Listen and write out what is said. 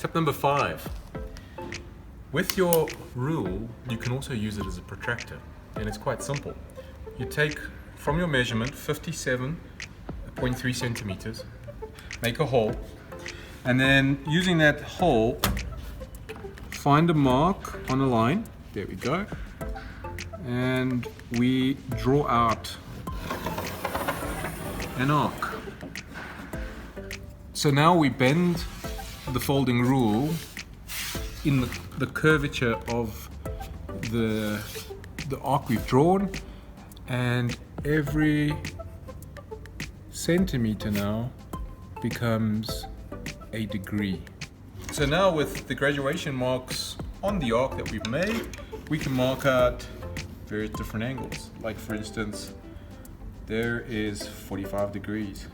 Tip number 5. With your rule, you can also use it as a protractor, and it's quite simple. You take from your measurement 57.3 centimeters, make a hole, and then using that hole, find a mark on a line. There we go. And we draw out an arc. So now we bend the folding rule in the curvature of the arc we've drawn, and every centimeter now becomes a degree. So now with the graduation marks on the arc that we've made, we can mark out various different angles. Like for instance, there is 45 degrees.